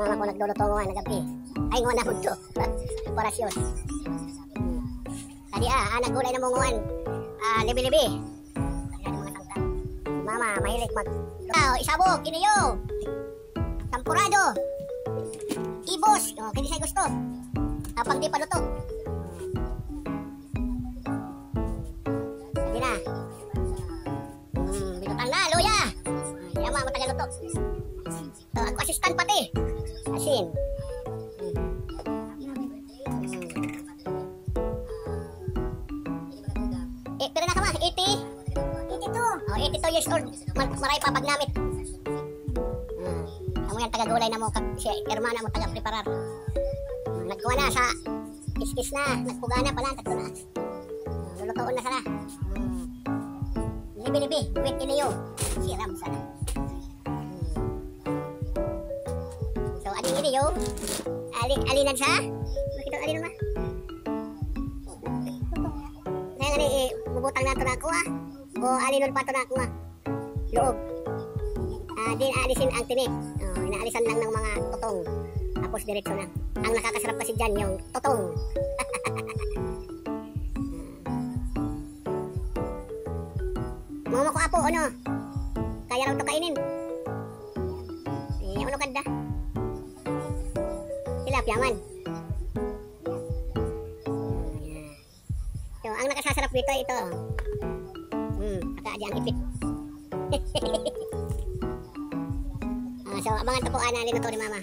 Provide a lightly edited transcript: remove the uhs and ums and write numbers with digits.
Mama ko nagluluto nga na gabi. Ay nga na hudto. Preparasyon. Tadi nagulay na munguan. Libi-libi. Mama mahilig mag isabog, kiniyo. Tampurado. Ibos, kini say gusto. Kapag di pa luto. Sige na. Binutang na, luya. Yama, matagal luto. Ako assistant pati. Asin. Pero na ka ma, 80? 82 years old. Maray pa pag namit. Amo yan, taga-gulay na mo. Si hermana mo taga-preparar. Nagkuha na sa kiskis na. Nagpuga na pala. Tatlo na. Lulutoon na sana. Libi-libi. Wait iniyo. Siram sana. So, aling iniyo. Alinan sa? Makita alinan ba? Kaya nga bubutang na ito na ako o alinon pa ito na ako loob. Din alisin ang tinik. Inaalisan lang ng mga totong. Tapos diretso na. Ang nakakasarap kasi dyan yung totong. Mama ko apo, ano? Kaya raw ito kainin. Ano kada? Tilapia man. So, ang nakasasarap dito, ito. Saka ang ipit. So, abangan ito po na linuto ni Mama.